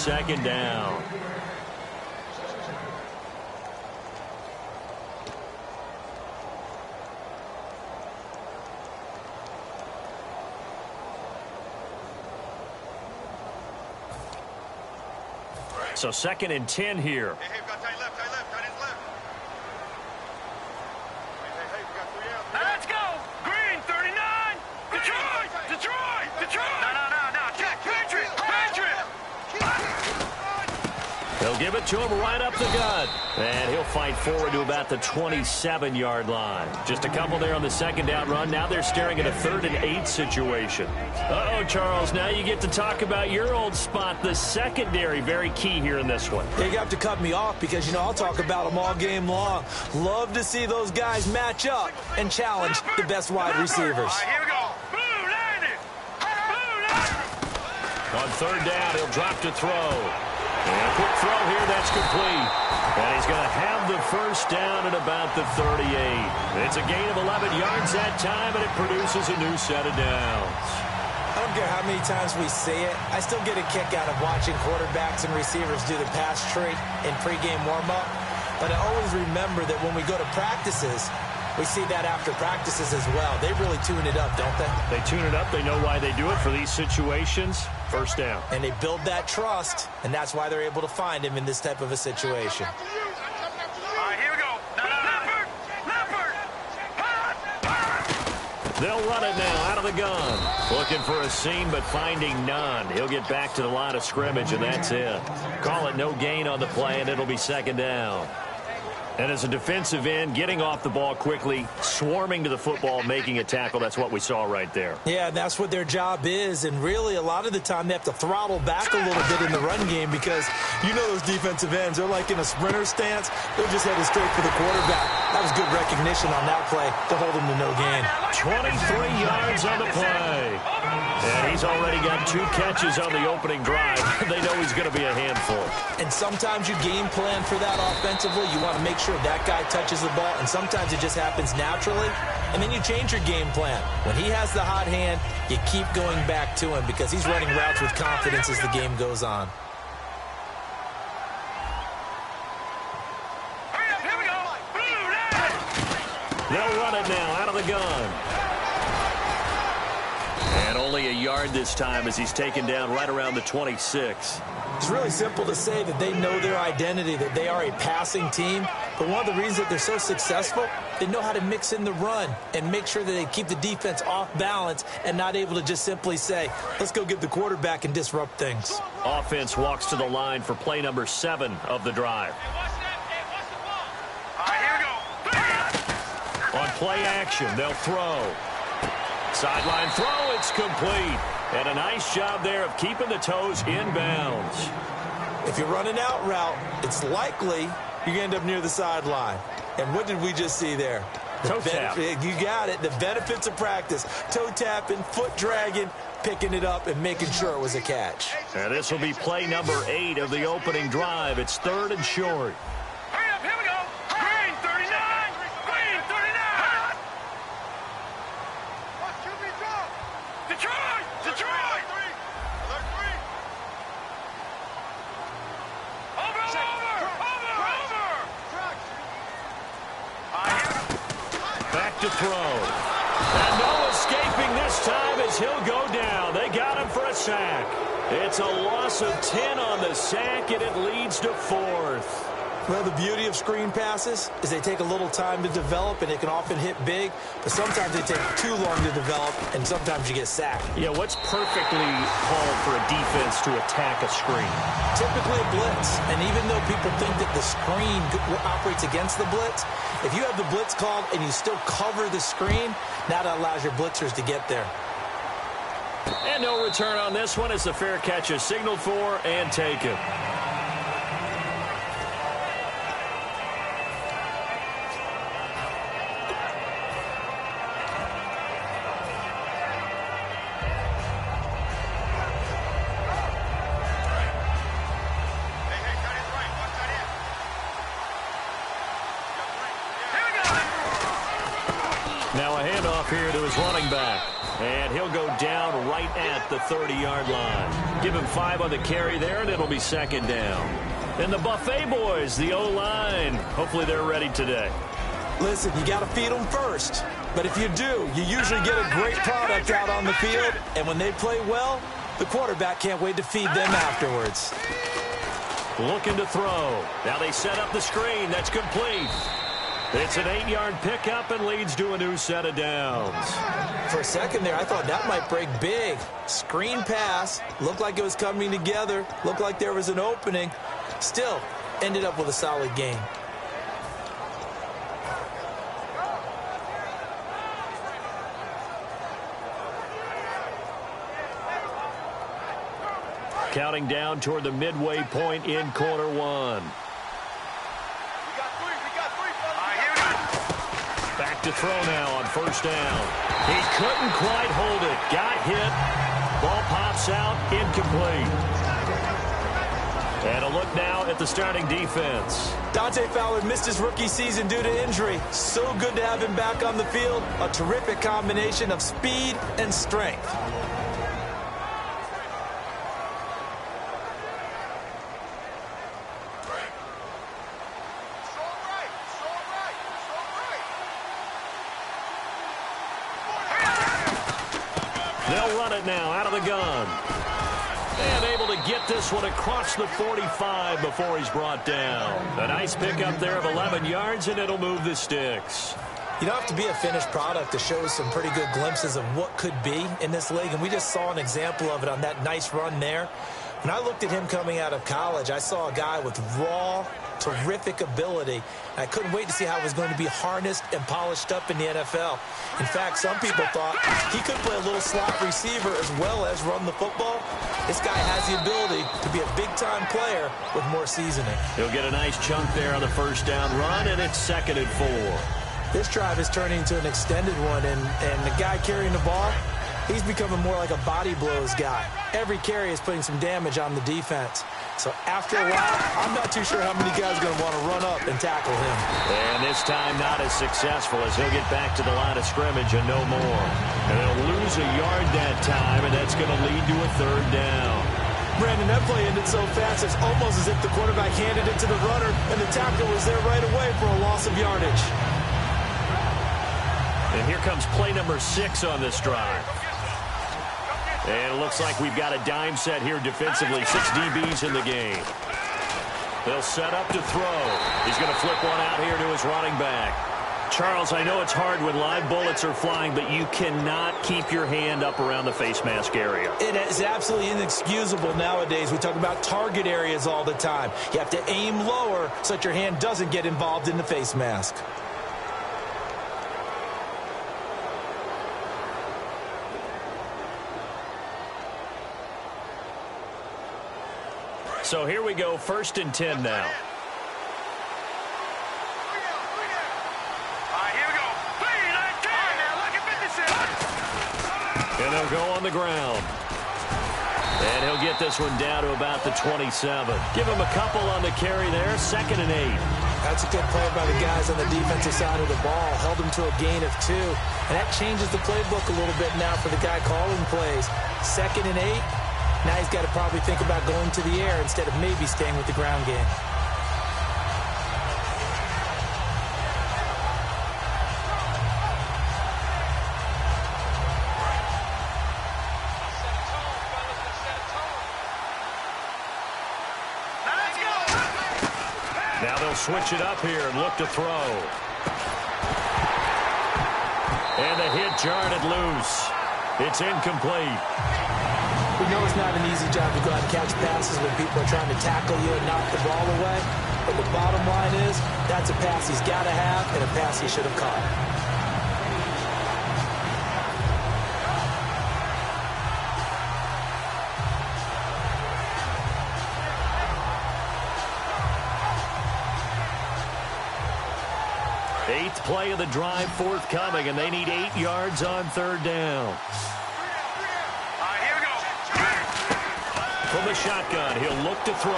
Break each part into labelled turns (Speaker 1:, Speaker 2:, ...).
Speaker 1: second down. So 2nd and 10 here.
Speaker 2: Hey, we got tight left, tight left. Hey, we got 3 out.
Speaker 3: Let's go! Green, 39! Detroit! Detroit! Detroit! No. Check! Patriot!
Speaker 1: They'll give it to him right up the gut. And he'll fight forward to about the 27-yard line. Just a couple there on the 2nd down run. Now they're staring at a 3rd and 8 situation. Uh-oh, Charles, now you get to talk about your old spot, the secondary. Very key here in this one.
Speaker 4: You have to cut me off because, you know, I'll talk about them all game long. Love to see those guys match up and challenge the best wide receivers.
Speaker 3: All right, here we go. Blue landed!
Speaker 1: On 3rd down, he'll drop to throw. And a quick throw here, that's complete. And he's going to have the 1st down at about the 38. It's a gain of 11 yards that time, and it produces a new set of downs.
Speaker 4: I don't care how many times we see it. I still get a kick out of watching quarterbacks and receivers do the pass tree in pregame warm-up. But I always remember that when we go to practices, we see that after practices as well. They really tune it up, don't they?
Speaker 1: They tune it up. They know why they do it for these situations. 1st down.
Speaker 4: And they build that trust, and that's why they're able to find him in this type of a situation.
Speaker 3: All right, here we go. Leopard!
Speaker 1: They'll run it now out of the gun. Looking for a seam, but finding none. He'll get back to the line of scrimmage, and that's it. Call it no gain on the play, and it'll be 2nd down. And as a defensive end, getting off the ball quickly, swarming to the football, making a tackle, that's what we saw right there.
Speaker 4: Yeah, that's what their job is, and really a lot of the time they have to throttle back a little bit in the run game because you know those defensive ends, they're like in a sprinter stance. They're just headed straight for the quarterback. That was good recognition on that play to hold him to no gain.
Speaker 1: 23 yards on the play. And he's already got 2 catches on the opening drive. They know he's going to be a handful.
Speaker 4: And sometimes you game plan for that offensively. You want to make sure that guy touches the ball, and sometimes it just happens naturally. And then you change your game plan. When he has the hot hand, you keep going back to him because he's running routes with confidence as the game goes on.
Speaker 3: Here we go. Blue landed!
Speaker 1: They'll run it now out of the gun. And only a yard this time as he's taken down right around the 26.
Speaker 4: It's really simple to say that they know their identity, that they are a passing team. But one of the reasons that they're so successful, they know how to mix in the run and make sure that they keep the defense off balance and not able to just simply say, let's go get the quarterback and disrupt things.
Speaker 1: Offense walks to the line for play number 7 of the drive.
Speaker 3: All right, here we go.
Speaker 1: On play action, they'll throw. Sideline throw, it's complete. And a nice job there of keeping the toes inbounds.
Speaker 4: If you're running out route, it's likely you're going to end up near the sideline. And what did we just see there?
Speaker 1: Toe tap.
Speaker 4: You got it. The benefits of practice. Toe tapping, foot dragging, picking it up, and making sure it was a catch.
Speaker 1: And this will be play number 8 of the opening drive. It's 3rd and short.
Speaker 3: Hurry up, here we go. Green, 39! Green, 39! Detroit! Detroit!
Speaker 1: Back to throw. And no escaping this time as he'll go down. They got him for a sack. It's a loss of 10 on the sack, and it leads to 4th.
Speaker 4: Well, the beauty of screen passes is they take a little time to develop, and they can often hit big, but sometimes they take too long to develop, and sometimes you get sacked.
Speaker 1: Yeah, what's perfectly called for a defense to attack a screen?
Speaker 4: Typically a blitz, and even though people think that the screen operates against the blitz, if you have the blitz called and you still cover the screen, that allows your blitzers to get there.
Speaker 1: And no return on this one as the fair catch is signaled for and taken. Now Now a handoff here to his running back. And he'll go down right at the 30-yard line. Give him 5 on the carry there, and it'll be second down. And the Buffet boys, the O-line, hopefully they're ready today.
Speaker 4: Listen, you got to feed them first. But if you do, you usually get a great product out on the field. And when they play well, the quarterback can't wait to feed them afterwards.
Speaker 1: Looking to throw. Now they set up the screen. That's complete. It's an 8-yard pickup and leads to a new set of downs.
Speaker 4: For a second there, I thought that might break big. Screen pass. Looked like it was coming together. Looked like there was an opening. Still, ended up with a solid gain.
Speaker 1: Counting down toward the midway point in quarter one. Back to throw now on first down. He couldn't quite hold it. Got hit. Ball pops out. Incomplete. And a look now at the starting defense.
Speaker 4: Dante Fowler missed his rookie season due to injury. So good to have him back on the field. A terrific combination of speed and strength.
Speaker 1: They'll run it now out of the gun. And able to get this one across the 45 before he's brought down. A nice pickup there of 11 yards, and it'll move the sticks.
Speaker 4: You don't have to be a finished product to show some pretty good glimpses of what could be in this league, and we just saw an example of it on that nice run there. When I looked at him coming out of college, I saw a guy with raw, terrific ability. I couldn't wait to see how it was going to be harnessed and polished up in the NFL. In fact, some people thought he could play a little slot receiver as well as run the football. This guy has the ability to be a big-time player with more seasoning.
Speaker 1: He'll get a nice chunk there on the first down run, and it's 2nd and 4.
Speaker 4: This drive is turning into an extended one, and the guy carrying the ball, he's becoming more like a body blows guy. Every carry is putting some damage on the defense. So after a while, I'm not too sure how many guys are going to want to run up and tackle him.
Speaker 1: And this time not as successful as he'll get back to the line of scrimmage and no more. And they'll lose a yard that time, and that's going to lead to a 3rd down.
Speaker 4: Brandon, that play ended so fast, it's almost as if the quarterback handed it to the runner, and the tackle was there right away for a loss of yardage.
Speaker 1: And here comes play number 6 on this drive. And it looks like we've got a dime set here defensively. 6 DBs in the game. They'll set up to throw. He's going to flip one out here to his running back. Charles, I know it's hard when live bullets are flying, but you cannot keep your hand up around the face mask area.
Speaker 4: It is absolutely inexcusable nowadays. We talk about target areas all the time. You have to aim lower so that your hand doesn't get involved in the face mask.
Speaker 1: So here we go, 1st and 10 now. And they'll go on the ground. And he'll get this one down to about the 27. Give him a couple on the carry there, 2nd and 8.
Speaker 4: That's a good play by the guys on the defensive side of the ball. Held him to a gain of 2. And that changes the playbook a little bit now for the guy calling plays. 2nd and 8. Now he's got to probably think about going to the air instead of maybe staying with the ground game.
Speaker 1: Now they'll switch it up here and look to throw. And the hit jarred it loose. It's incomplete.
Speaker 4: We know it's not an easy job to go out and catch passes when people are trying to tackle you and knock the ball away. But the bottom line is, that's a pass he's got to have and a pass he should have caught.
Speaker 1: Eighth play of the drive forthcoming, and they need 8 yards on 3rd down. From the shotgun, he'll look to throw.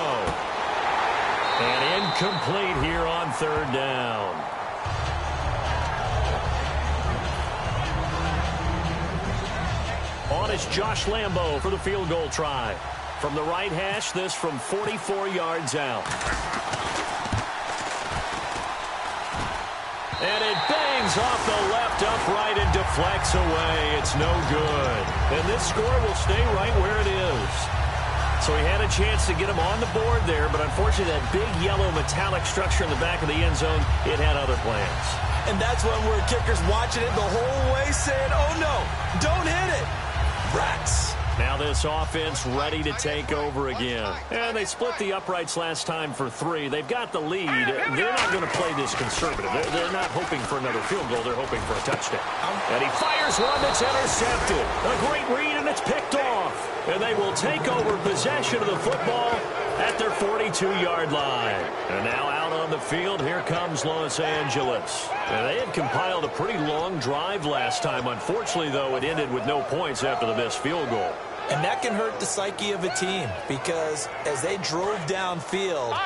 Speaker 1: And incomplete here on 3rd down. is Josh Lambo for the field goal try. From the right hash, this from 44 yards out. And it bangs off the left upright and deflects away. It's no good. And this score will stay right where it is. So he had a chance to get him on the board there, but unfortunately that big yellow metallic structure in the back of the end zone, it had other plans.
Speaker 4: And that's when we're kickers watching it the whole way saying, oh no, don't hit it. Rats.
Speaker 1: Now this offense ready to take over again. And they split the uprights last time for 3. They've got the lead. They're not going to play this conservative. They're not hoping for another field goal. They're hoping for a touchdown. And he fires one that's intercepted. A great read, and it's picked off. And they will take over possession of the football at their 42-yard line. And now out on the field, here comes Los Angeles. And they had compiled a pretty long drive last time. Unfortunately, though, it ended with no points after the missed field goal.
Speaker 4: And that can hurt the psyche of a team because as they drove downfield,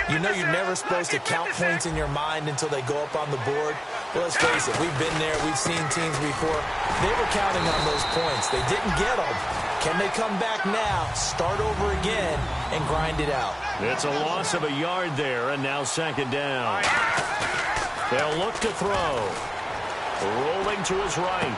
Speaker 4: you know you're never supposed to count points in your mind until they go up on the board. Well, let's face it, we've been there. We've seen teams before. They were counting on those points. They didn't get them. Can they come back now, start over again, and grind it out?
Speaker 1: It's a loss of a yard there, and now second down. They'll look to throw. Rolling to his right.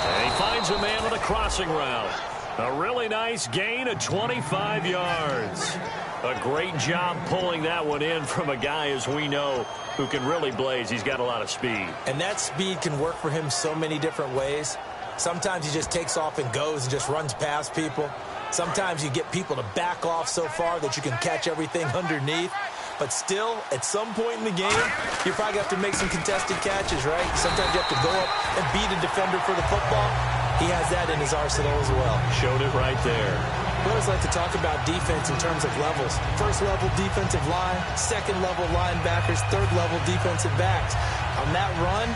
Speaker 1: And he finds a man on a crossing route. A really nice gain of 25 yards. A great job pulling that one in from a guy, as we know, who can really blaze. He's got a lot of speed.
Speaker 4: And that speed can work for him so many different ways. Sometimes he just takes off and goes and just runs past people. Sometimes you get people to back off so far that you can catch everything underneath. But still, at some point in the game, you probably have to make some contested catches, right? Sometimes you have to go up and beat a defender for the football. He has that in his arsenal as well.
Speaker 1: Showed it right there.
Speaker 4: We always like to talk about defense in terms of levels. First-level defensive line, second-level linebackers, third-level defensive backs. On that run,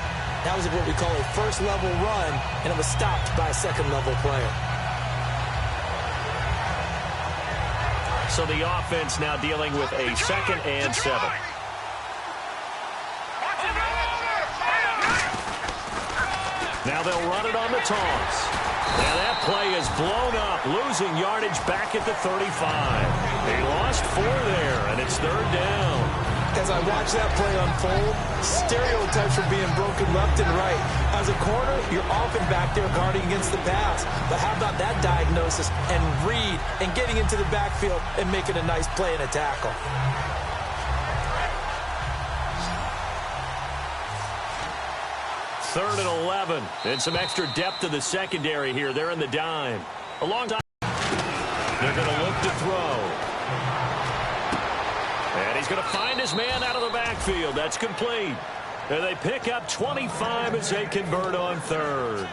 Speaker 4: that was what we call a first-level run, and it was stopped by a second-level player.
Speaker 1: So the offense now dealing with a 2nd and 7. Now they'll run it on the toss. Now that play is blown up, losing yardage back at the 35. They lost 4 there, and it's 3rd down.
Speaker 4: As I watch that play unfold, stereotypes are being broken left and right. As a corner, you're often back there guarding against the pass. But how about that diagnosis and read and getting into the backfield and making a nice play and a tackle?
Speaker 1: Third and 11. And some extra depth to the secondary here. They're in the dime. A long time. They're going to look to throw. And he's going to find his man out of the backfield. That's complete. And they pick up 25 as they convert on 3rd.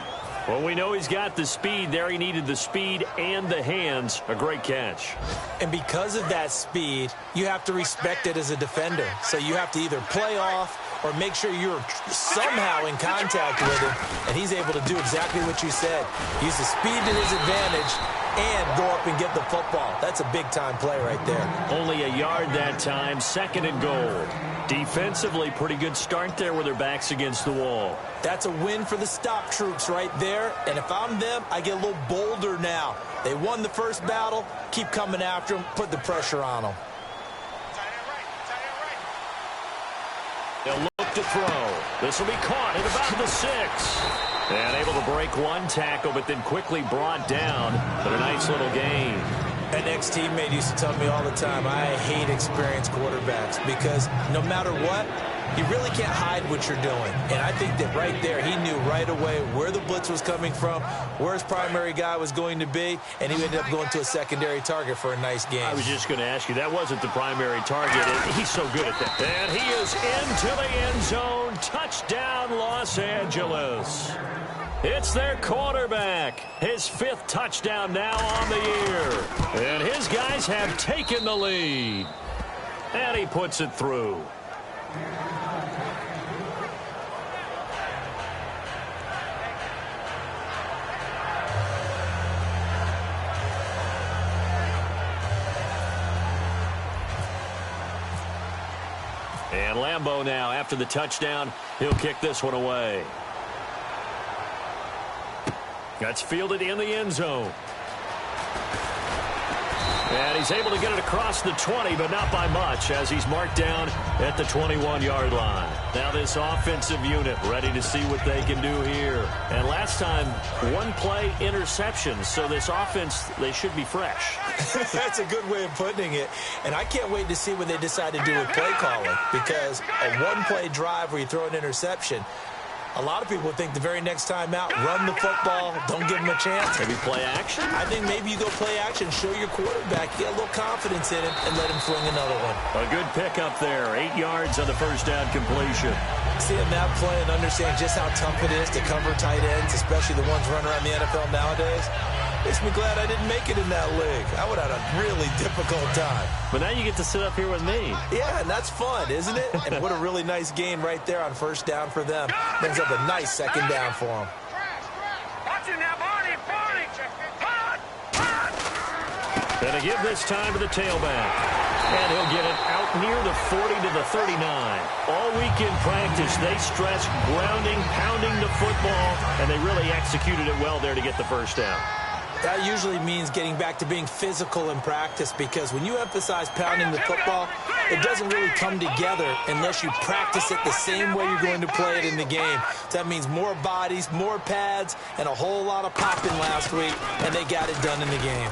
Speaker 1: Well, we know he's got the speed there. He needed the speed and the hands. A great catch.
Speaker 4: And because of that speed, you have to respect it as a defender. So you have to either play off or make sure you're somehow in contact with him. And he's able to do exactly what you said. Use the speed to his advantage and go up and get the football. That's a big-time play right there.
Speaker 1: Only a yard that time, 2nd and goal. Defensively, pretty good start there with their backs against the wall.
Speaker 4: That's a win for the stop troops right there. And if I'm them, I get a little bolder now. They won the first battle. Keep coming after them. Put the pressure on them.
Speaker 1: They'll look to throw. This will be caught at about the 6. And able to break one tackle, but then quickly brought down. But a nice little gain.
Speaker 4: An ex-teammate used to tell me all the time, I hate experienced quarterbacks because no matter what, you really can't hide what you're doing. And I think that right there, he knew right away where the blitz was coming from, where his primary guy was going to be, and he ended up going to a secondary target for a nice game.
Speaker 1: I was just going to ask you, that wasn't the primary target, and he's so good at that. And he is into the end zone. Touchdown, Los Angeles. It's their quarterback. His 5th touchdown now on the year. And his guys have taken the lead. And he puts it through. And Lambo now, after the touchdown, he'll kick this one away. That's fielded in the end zone. And he's able to get it across the 20, but not by much, as he's marked down at the 21-yard line. Now this offensive unit ready to see what they can do here. And last time, one play interception, so this offense, they should be fresh.
Speaker 4: That's a good way of putting it. And I can't wait to see what they decide to do with play calling, because a one-play drive where you throw an interception, a lot of people think the very next time out, run the football, don't give them a chance.
Speaker 1: Maybe play action?
Speaker 4: I think maybe you go play action, show your quarterback, get a little confidence in him, and let him fling another one.
Speaker 1: A good pickup there, 8 yards on the first down completion.
Speaker 4: Seeing that play and understand just how tough it is to cover tight ends, especially the ones running around the NFL nowadays, makes me glad I didn't make it in that league. I would have had a really difficult time.
Speaker 1: But now you get to sit up here with me.
Speaker 4: Yeah, and that's fun, isn't it? And what a really nice gain right there on first down for them. Brings up a nice second down for them.
Speaker 3: Watch him now, Barney. Hot.
Speaker 1: Gonna give this time to the tailback. And he'll get it out near the 40 to the 39. All week in practice, they stressed grounding, pounding the football, and they really executed it well there to get the first down.
Speaker 4: That usually means getting back to being physical in practice, because when you emphasize pounding the football, it doesn't really come together unless you practice it the same way you're going to play it in the game. So that means more bodies, more pads, and a whole lot of popping last week, and they got it done in the game.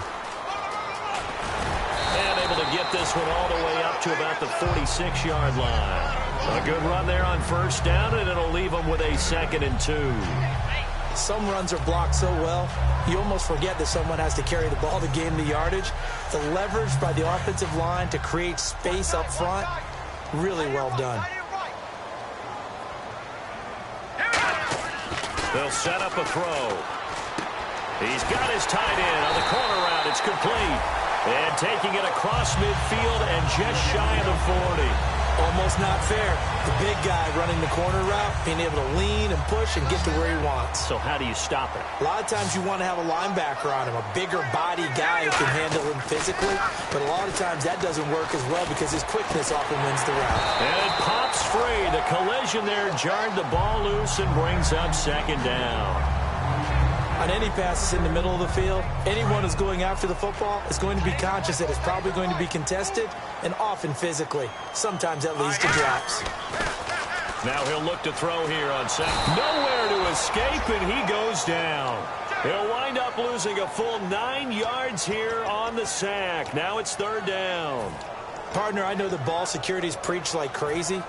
Speaker 1: And able to get this one all the way up to about the 46-yard line. A good run there on first down, and it'll leave them with a 2nd and 2.
Speaker 4: Some runs are blocked so well, you almost forget that someone has to carry the ball to gain the yardage. The leverage by the offensive line to create space up front, really well done.
Speaker 1: They'll set up a throw. He's got his tight end on the corner route. It's complete. And taking it across midfield and just shy of the 40.
Speaker 4: Almost not fair. The big guy running the corner route, being able to lean and push and get to where he wants.
Speaker 1: So how do you stop it?
Speaker 4: A lot of times you want to have a linebacker on him, a bigger body guy who can handle him physically. But a lot of times that doesn't work as well because his quickness often wins the route.
Speaker 1: And it pops free. The collision there jarred the ball loose and brings up 2nd down.
Speaker 4: On any passes in the middle of the field, anyone who's going after the football is going to be conscious that it's probably going to be contested and often physically. Sometimes that leads to drops.
Speaker 1: Now he'll look to throw here on 2nd. Nowhere to escape, and he goes down. He'll wind up losing a full 9 yards here on the sack. Now it's 3rd down.
Speaker 4: Partner, I know the ball security's preached like crazy,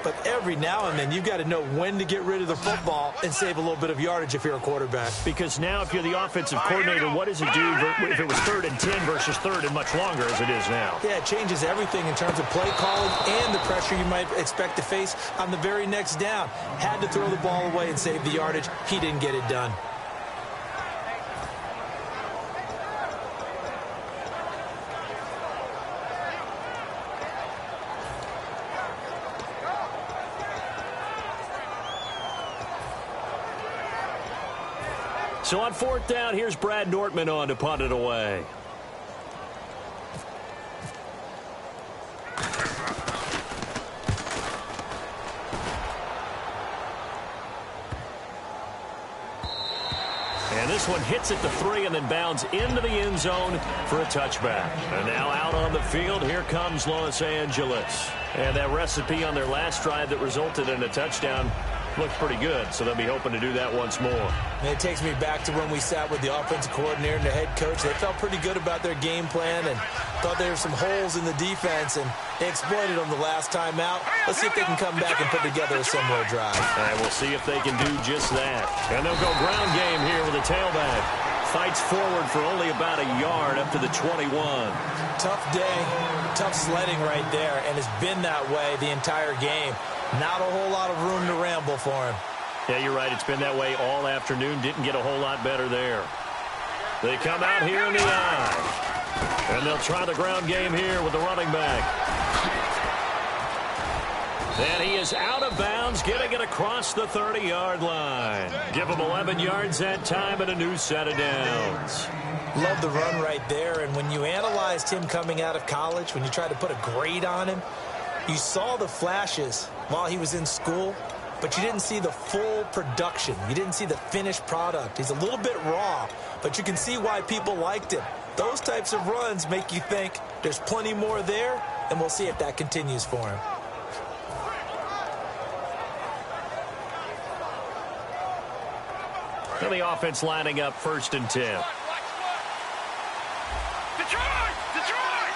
Speaker 4: but every now and then you've got to know when to get rid of the football and save a little bit of yardage if you're a quarterback.
Speaker 1: Because now if you're the offensive coordinator, what does it do if it was 3rd and 10 versus 3rd and much longer as it is now?
Speaker 4: Yeah, it changes everything in terms of play calling and the pressure you might expect to face on the very next down. Had to throw the ball away and save the yardage. He didn't get it done.
Speaker 1: So on 4th down, here's Brad Nortman on to punt it away. And this one hits at the 3 and then bounds into the end zone for a touchback. And now out on the field, here comes Los Angeles. And that recipe on their last drive that resulted in a touchdown looked pretty good, so they'll be hoping to do that once more.
Speaker 4: And it takes me back to when we sat with the offensive coordinator and the head coach. They felt pretty good about their game plan and thought there were some holes in the defense, and they exploited them the last time out. Let's see if they can come back and put together a similar drive.
Speaker 1: And we'll see if they can do just that. And they'll go ground game here with a tailback. Fights forward for only about a yard up to the 21.
Speaker 4: Tough day, tough sledding right there, and it's been that way the entire game. Not a whole lot of room to ramble for him.
Speaker 1: Yeah, you're right. It's been that way all afternoon. Didn't get a whole lot better there. They come out here in the eye. And they'll try the ground game here with the running back. And he is out of bounds, getting it across the 30-yard line. Give him 11 yards that time and a new set of downs.
Speaker 4: Love the run right there. And when you analyzed him coming out of college, when you tried to put a grade on him, you saw the flashes while he was in school, but you didn't see the full production. You didn't see the finished product. He's a little bit raw, but you can see why people liked him. Those types of runs make you think there's plenty more there, and we'll see if that continues for him.
Speaker 1: And the offense lining up 1st and 10.
Speaker 3: Detroit! Detroit!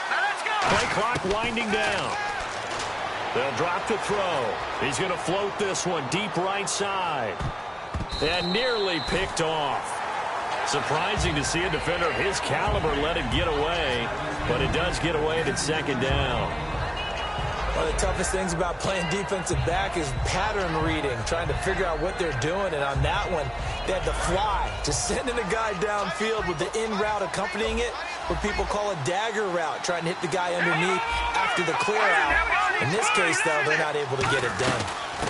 Speaker 3: Now let's go!
Speaker 1: Play clock winding down. They'll drop to throw. He's going to float this one deep right side. And nearly picked off. Surprising to see a defender of his caliber let it get away, but it does get away at 2nd down.
Speaker 4: One of the toughest things about playing defensive back is pattern reading, trying to figure out what they're doing. And on that one, they had the fly, just sending a guy downfield with the in route accompanying it, what people call a dagger route, trying to hit the guy underneath after the clear out. In this case, though, they're not able to get it done.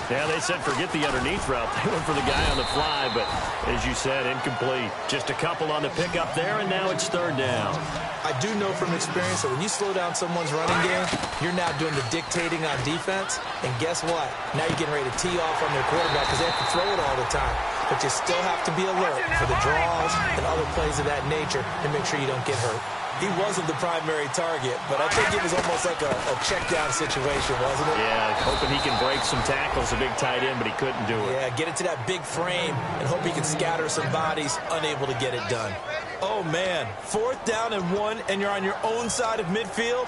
Speaker 1: Yeah, they said forget the underneath route. They went for the guy on the fly, but as you said, incomplete. Just a couple on the pickup there, and now it's 3rd down.
Speaker 4: I do know from experience that when you slow down someone's running game, you're now doing the dictating on defense. And guess what? Now you're getting ready to tee off on their quarterback because they have to throw it all the time. But you still have to be alert for the draws and other plays of that nature to make sure you don't get hurt. He wasn't the primary target, but I think it was almost like a check-down situation, wasn't it?
Speaker 1: Yeah, hoping he can break some tackles, a big tight end, but he couldn't do it.
Speaker 4: Yeah, get it to that big frame and hope he can scatter some bodies, unable to get it done. Oh, man, 4th down and 1, and you're on your own side of midfield?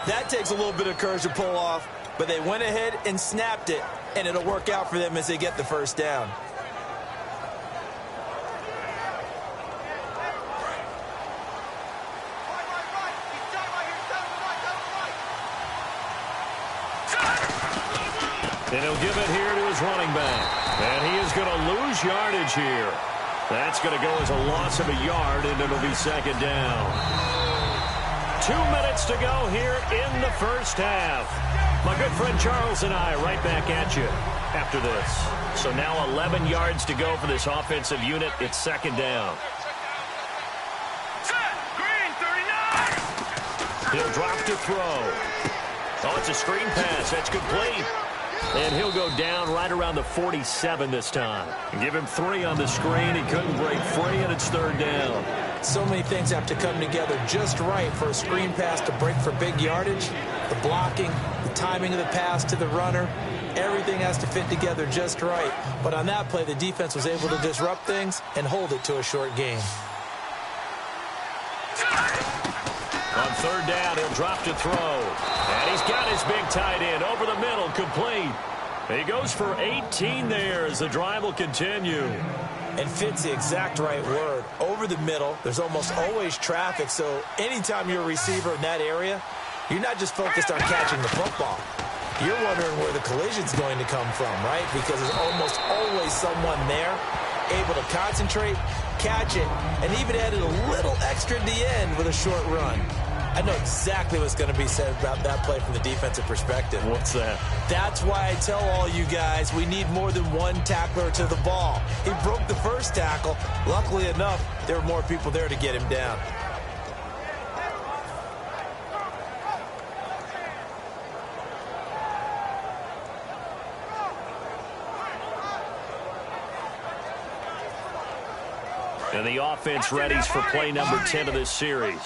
Speaker 4: That takes a little bit of courage to pull off, but they went ahead and snapped it, and it'll work out for them as they get the 1st down.
Speaker 1: And he'll give it here to his running back. And he is going to lose yardage here. That's going to go as a loss of a yard, and it'll be 2nd down. 2 minutes to go here in the 1st half. My good friend Charles and I right back at you after this. So now 11 yards to go for this offensive unit. It's 2nd down.
Speaker 3: Set! Green, 39!
Speaker 1: He'll drop to throw. Oh, it's a screen pass. That's complete. And he'll go down right around the 47 this time. Give him 3 on the screen. He couldn't break free, and it's 3rd down.
Speaker 4: So many things have to come together just right for a screen pass to break for big yardage. The blocking, the timing of the pass to the runner, everything has to fit together just right. But on that play, the defense was able to disrupt things and hold it to a short gain.
Speaker 1: On 3rd down, he'll drop to throw. And he's got his big tight end over the middle, complete. He goes for 18 there as the drive will continue.
Speaker 4: And fits the exact right word. Over the middle, there's almost always traffic, so anytime you're a receiver in that area, you're not just focused on catching the football. You're wondering where the collision's going to come from, right? Because there's almost always someone there able to concentrate, catch it, and even added a little extra at the end with a short run. I know exactly what's going to be said about that play from the defensive perspective.
Speaker 1: What's that?
Speaker 4: That's why I tell all you guys we need more than one tackler to the ball. He broke the first tackle. Luckily enough, there were more people there to get him down.
Speaker 1: And the offense readies for play number 10 of this series.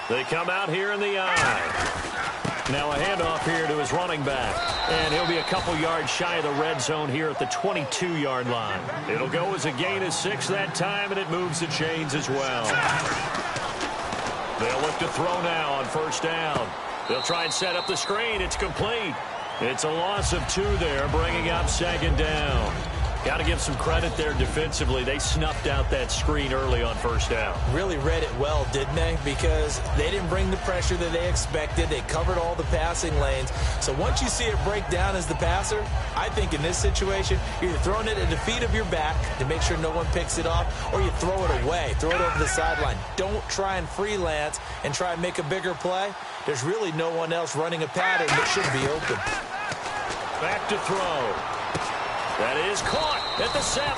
Speaker 1: They come out here in the eye. Now a handoff here to his running back. And he'll be a couple yards shy of the red zone here at the 22-yard line. It'll go as a gain of 6 that time, and it moves the chains as well. They'll look to throw now on 1st down. They'll try and set up the screen. It's complete. It's a loss of 2 there, bringing up 2nd down. Got to give some credit there defensively. They snuffed out that screen early on 1st down.
Speaker 4: Really read it well, didn't they? Because they didn't bring the pressure that they expected. They covered all the passing lanes. So once you see it break down as the passer, I think in this situation, you're either throwing it at the feet of your back to make sure no one picks it off, or you throw it away. Throw it over the sideline. Don't try and freelance and try and make a bigger play. There's really no one else running a pattern that should be open.
Speaker 1: Back to throw. That is caught at the 7.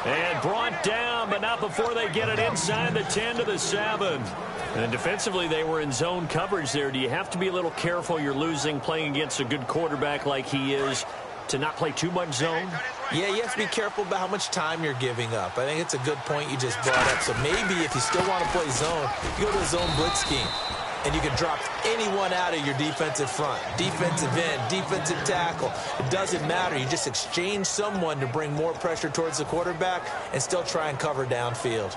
Speaker 1: And brought down, but not before they get it inside the 10 to the 7. And defensively, they were in zone coverage there. Do you have to be a little careful? You're losing, playing against a good quarterback like he is, to not play too much zone?
Speaker 4: Yeah, you have to be careful about how much time you're giving up. I think it's a good point you just brought up. So maybe if you still want to play zone, you go to a zone blitz scheme. And you can drop anyone out of your defensive front, defensive end, defensive tackle. It doesn't matter. You just exchange someone to bring more pressure towards the quarterback and still try and cover downfield.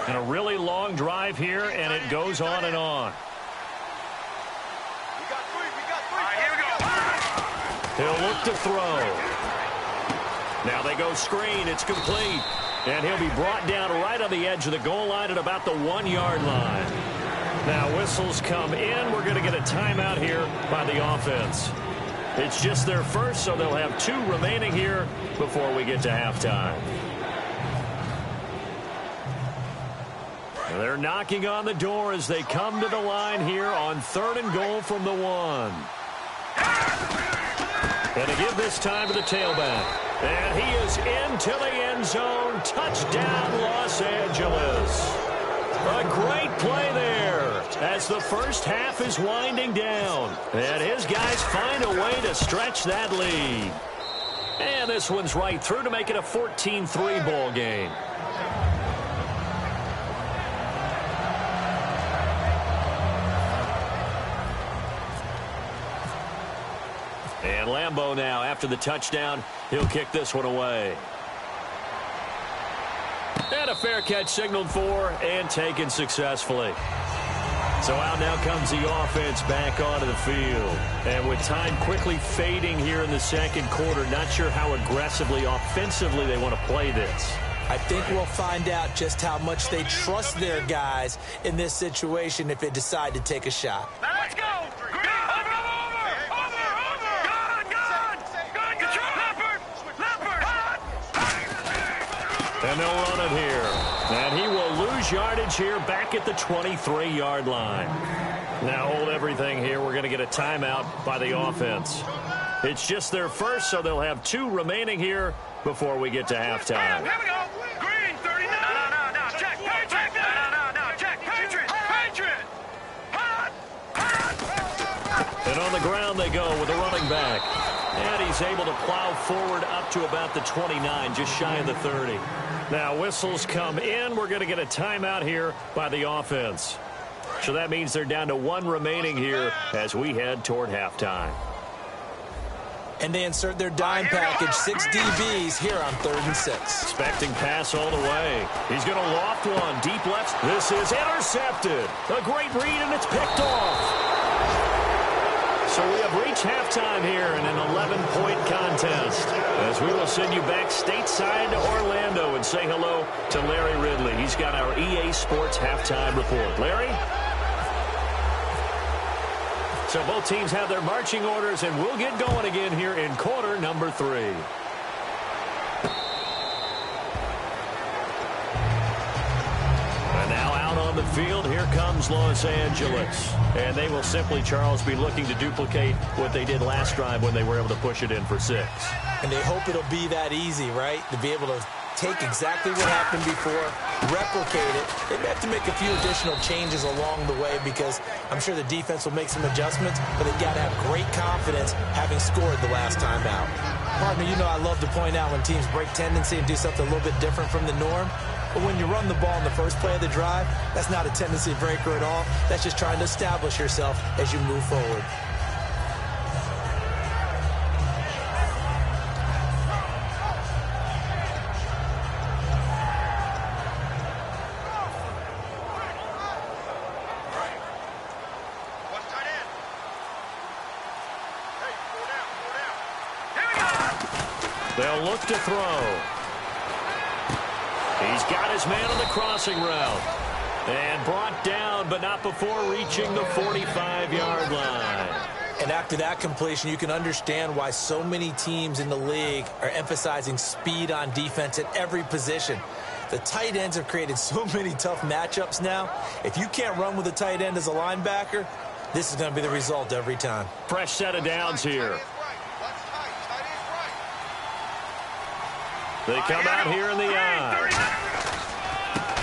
Speaker 1: And a really long drive here, and it goes on and on. He'll look to throw. Now they go screen. It's complete. And he'll be brought down right on the edge of the goal line at about the 1-yard line. Now whistles come in. We're going to get a timeout here by the offense. It's just their first, so they'll have 2 remaining here before we get to halftime. They're knocking on the door as they come to the line here on 3rd and goal from the 1. And to give this time to the tailback. And he is into the end zone. Touchdown, Los Angeles. A great play there as the first half is winding down. And his guys find a way to stretch that lead. And this one's right through to make it a 14-3 ball game. And Lambeau now, after the touchdown, he'll kick this one away. And a fair catch signaled for and taken successfully. So out now comes the offense back onto the field. And with time quickly fading here in the second quarter, not sure how aggressively, offensively they want to play this.
Speaker 4: I think we'll find out just how much they trust their guys in this situation if they decide to take a shot.
Speaker 3: Let's go!
Speaker 1: And they'll run it here. And he will lose yardage here back at the 23-yard line. Now hold everything here. We're going to get a timeout by the offense. It's just their first, so they'll have 2 remaining here before we get to halftime.
Speaker 3: Here we go. Green, 39. No. Check. Patriot. No. Check. Patriot.
Speaker 1: And on the ground they go with a running back. And he's able to plow forward up to about the 29, just shy of the 30. Now whistles come in. We're going to get a timeout here by the offense. So that means they're down to 1 remaining here as we head toward halftime.
Speaker 4: And they insert their dime package, 6 DBs here on 3rd and 6.
Speaker 1: Expecting pass all the way. He's going to loft one. Deep left. This is intercepted. A great read, and it's picked off. So we have reached halftime here in an 11-point contest as we will send you back stateside to Orlando and say hello to Larry Ridley. He's got our EA Sports halftime report. Larry? So both teams have their marching orders, and we'll get going again here in quarter number 3. And now out on the field, here comes Los Angeles. And they will simply, Charles, be looking to duplicate what they did last drive when they were able to push it in for 6.
Speaker 4: And they hope it'll be that easy, right? To be able to take exactly what happened before, replicate it. They may have to make a few additional changes along the way because I'm sure the defense will make some adjustments, but they've got to have great confidence having scored the last time out. Partner, you know I love to point out when teams break tendency and do something a little bit different from the norm. But when you run the ball in the first play of the drive, that's not a tendency breaker at all. That's just trying to establish yourself as you move forward.
Speaker 1: They'll look to throw. He's got his man on the crossing route. And brought down, but not before reaching the 45-yard line.
Speaker 4: And after that completion, you can understand why so many teams in the league are emphasizing speed on defense at every position. The tight ends have created so many tough matchups now. If you can't run with a tight end as a linebacker, this is going to be the result every time.
Speaker 1: Fresh set of downs here. They come out here in the eye.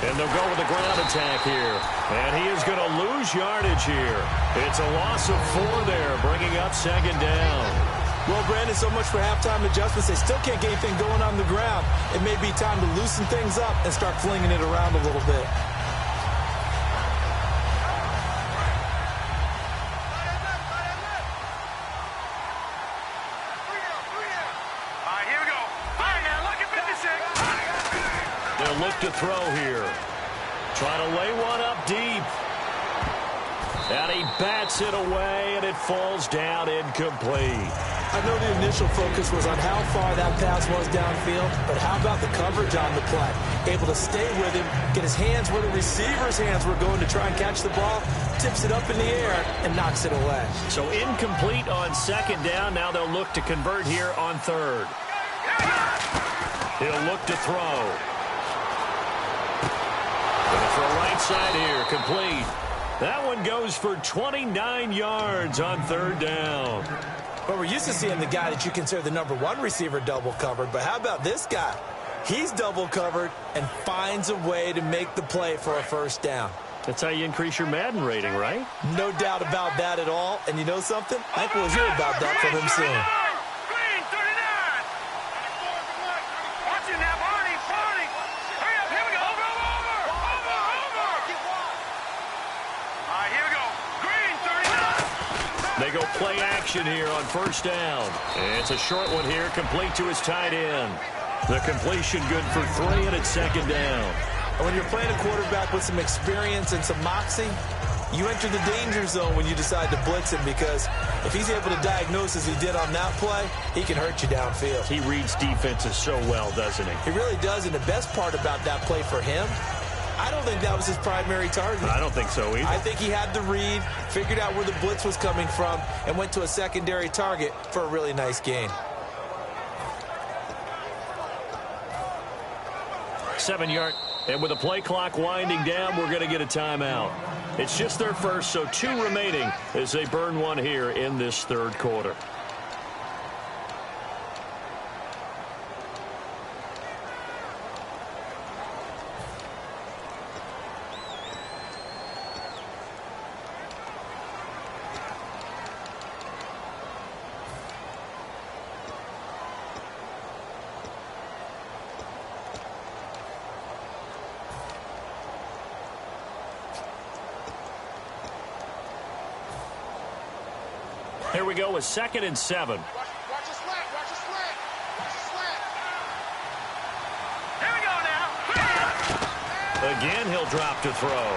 Speaker 1: And they'll go with the ground attack here. And he is going to lose yardage here. It's a loss of 4 there, bringing up second down.
Speaker 4: Well, Brandon, so much for halftime adjustments. They still can't get anything going on the ground. It may be time to loosen things up and start flinging it around a little bit.
Speaker 1: Look to throw here. Trying to lay one up deep. And he bats it away, and it falls down incomplete.
Speaker 4: I know the initial focus was on how far that pass was downfield, but how about the coverage on the play? Able to stay with him, get his hands where the receiver's hands were going to try and catch the ball, tips it up in the air, and knocks it away.
Speaker 1: So incomplete on second down. Now they'll look to convert here on third. He'll look to throw. Going to throw right side here, complete. That one goes for 29 yards on third down.
Speaker 4: Well, we're used to seeing the guy that you consider the #1 receiver double covered, but how about this guy? He's double covered and finds a way to make the play for a first down.
Speaker 1: That's how you increase your Madden rating, right?
Speaker 4: No doubt about that at all. And you know something? I think we'll hear about that from him soon.
Speaker 1: They go play action here on first down. And it's a short one here, complete to his tight end. The completion good for 3, and it's second down.
Speaker 4: And when you're playing a quarterback with some experience and some moxie, you enter the danger zone when you decide to blitz him, because if he's able to diagnose as he did on that play, he can hurt you downfield.
Speaker 1: He reads defenses so well, doesn't he?
Speaker 4: He really does, and the best part about that play for him, I don't think that was his primary target.
Speaker 1: I don't think so either.
Speaker 4: I think he had the read, figured out where the blitz was coming from, and went to a secondary target for a really nice gain.
Speaker 1: 7-yard. And with the play clock winding down, we're going to get a timeout. It's just their first, so 2 remaining as they burn one here in this third quarter. Here we go with 2nd and 7.
Speaker 2: Watch the slant, watch the slant. Watch the slant.
Speaker 3: Here we go now.
Speaker 1: Again, he'll drop to throw.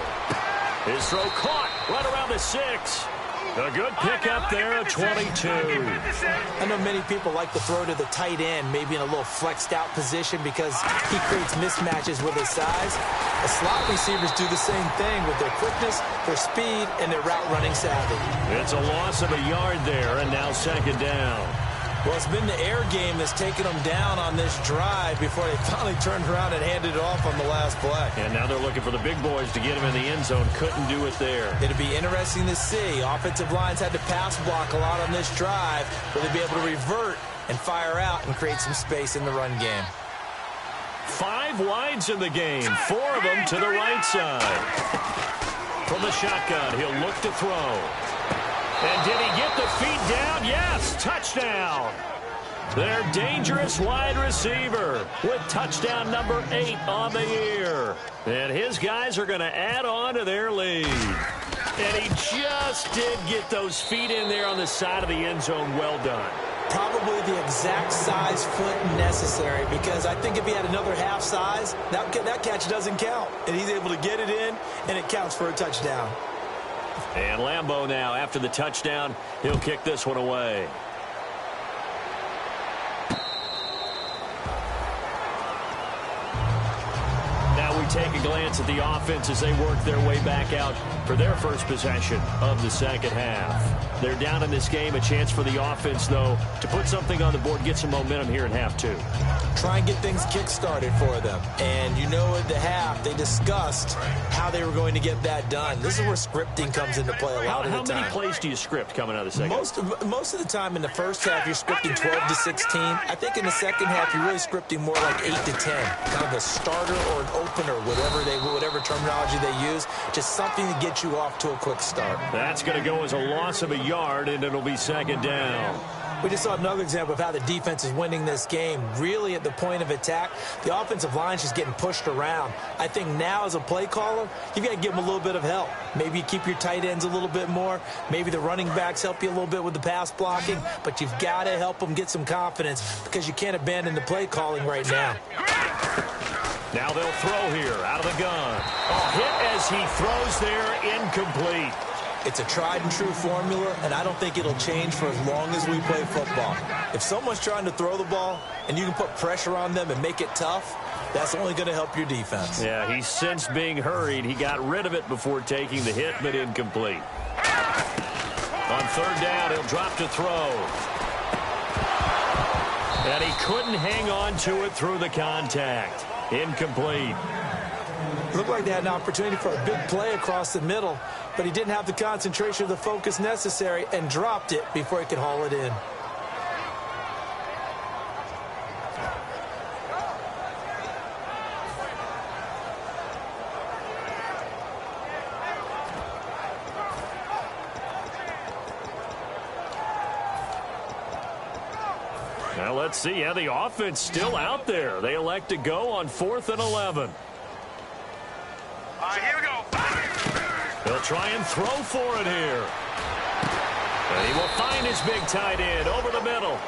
Speaker 1: His throw caught right around the 6. A good pickup there at 22.
Speaker 4: I know many people like to throw to the tight end, maybe in a little flexed out position because he creates mismatches with his size. The slot receivers do the same thing with their quickness, their speed, and their route running savvy.
Speaker 1: It's a loss of a yard there, and now second down.
Speaker 4: Well, it's been the air game that's taken them down on this drive before they finally turned around and handed it off on the last play.
Speaker 1: And now they're looking for the big boys to get him in the end zone. Couldn't do it there.
Speaker 4: It'll be interesting to see. Offensive lines had to pass block a lot on this drive. Will they be able to revert and fire out and create some space in the run game?
Speaker 1: 5 wides in the game, 4 of them to the right side. From the shotgun, he'll look to throw. And did he get the feet down? Yes, touchdown. Their dangerous wide receiver with touchdown number 8 on the year. And his guys are going to add on to their lead. And he just did get those feet in there on the side of the end zone. Well done.
Speaker 4: Probably the exact size foot necessary, because I think if he had another half size, that catch doesn't count. And he's able to get it in, and it counts for a touchdown.
Speaker 1: And Lambeau now, after the touchdown, he'll kick this one away. Now we take a glance at the offense as they work their way back out for their first possession of the second half. They're down in this game. A chance for the offense, though, to put something on the board, get some momentum here in half two.
Speaker 4: Try and get things kick-started for them. And you know at the half, they discussed how they were going to get that done. This is where scripting comes into play a lot of the time.
Speaker 1: How many plays do you script coming out of the second?
Speaker 4: Most of the time in the first half, you're scripting 12 to 16. I think in the second half, you're really scripting more like 8 to 10. Kind of a starter or an opener, whatever terminology they use. Just something to get you off to a quick start.
Speaker 1: That's going to go as a loss of a yard, and it'll be second down.
Speaker 4: We just saw another example of how the defense is winning this game. Really, at the point of attack, the offensive line's just getting pushed around. I think now, as a play caller, you've got to give them a little bit of help. Maybe you keep your tight ends a little bit more. Maybe the running backs help you a little bit with the pass blocking. But you've got to help them get some confidence because you can't abandon the play calling right now.
Speaker 1: Now they'll throw here out of the gun. A hit as he throws there, incomplete.
Speaker 4: It's a tried-and-true formula, and I don't think it'll change for as long as we play football. If someone's trying to throw the ball and you can put pressure on them and make it tough, that's only going to help your defense.
Speaker 1: Yeah, he's since being hurried. He got rid of it before taking the hit, but incomplete. On third down, he'll drop to throw. And he couldn't hang on to it through the contact. Incomplete.
Speaker 4: Looked like they had an opportunity for a big play across the middle, but he didn't have the concentration or the focus necessary and dropped it before he could haul it in.
Speaker 1: Now let's see how the offense still out there. They elect to go on 4th and 11.
Speaker 3: All right, here we go.
Speaker 1: They'll try and throw for it here. And he will find his big tight end over the middle.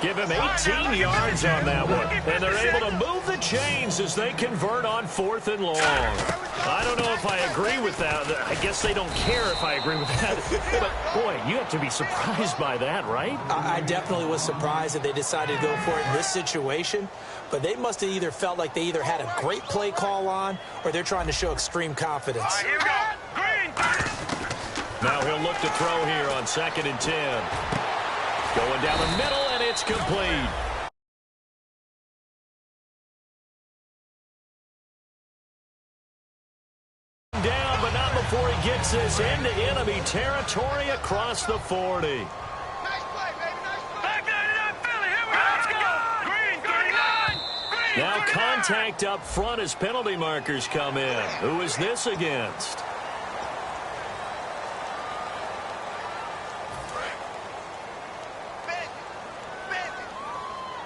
Speaker 1: Give him 18 yards on that one. And they're able to move the chains as they convert on 4th and long. I don't know if I agree with that. I guess they don't care if I agree with that. But, boy, you have to be surprised by that, right?
Speaker 4: I definitely was surprised that they decided to go for it in this situation. But they must have either felt like they either had a great play call on or they're trying to show extreme confidence.
Speaker 3: All right, here we go. Green.
Speaker 1: Now he'll look to throw here on 2nd and 10. Going down the middle, and it's complete. Down, but not before he gets this into enemy territory across the 40.
Speaker 2: Nice play, baby. Nice play.
Speaker 3: Back 99 Philly. Here we go. Let's go. Green 39. Green
Speaker 1: Now
Speaker 3: 39.
Speaker 1: contact up front as penalty markers come in. Who is this against?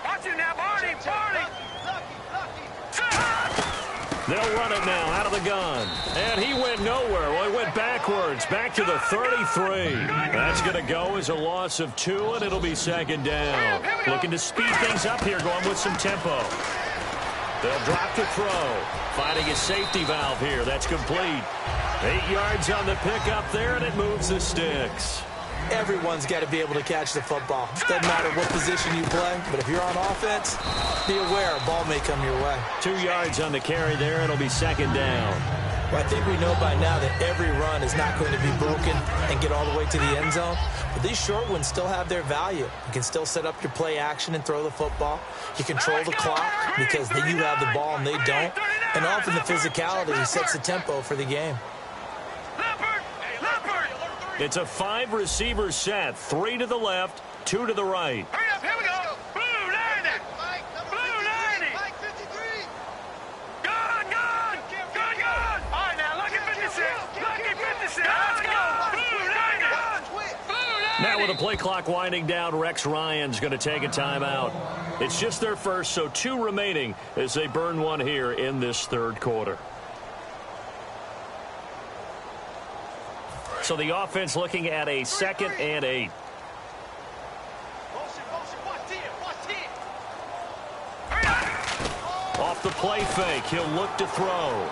Speaker 3: Watch it now, Barney. Barney.
Speaker 1: They'll run it now out of the gun. And he went nowhere. Well, he went backwards, back to the 33. That's going to go as a loss of 2, and it'll be 2nd down. Looking to speed things up here, going with some tempo. They'll drop to throw. Finding a safety valve here. That's complete. 8 yards on the pickup there, and it moves the sticks.
Speaker 4: Everyone's got to be able to catch the football. Doesn't matter what position you play, but if you're on offense, be aware a ball may come your way.
Speaker 1: 2 yards on the carry there. It'll be 2nd down.
Speaker 4: Well, I think we know by now that every run is not going to be broken and get all the way to the end zone. But these short ones still have their value. You can still set up your play action and throw the football. You control the clock because then you have the ball and they don't. And often the physicality sets the tempo for the game.
Speaker 1: It's a 5-receiver set. 3 to the left, 2 to the right.
Speaker 3: Hurry up, here we go. Blue 90.
Speaker 2: Mike, number
Speaker 3: Blue 90.
Speaker 2: Mike 53.
Speaker 3: Gone. All right, now, lucky 56. Lucky 56. Let's go. Blue 90. Blue 90.
Speaker 1: Now with the play clock winding down, Rex Ryan's going to take a timeout. It's just their first, so 2 remaining as they burn one here in this 3rd quarter. So the offense looking at a 2nd and 8. Off the play fake, he'll look to throw.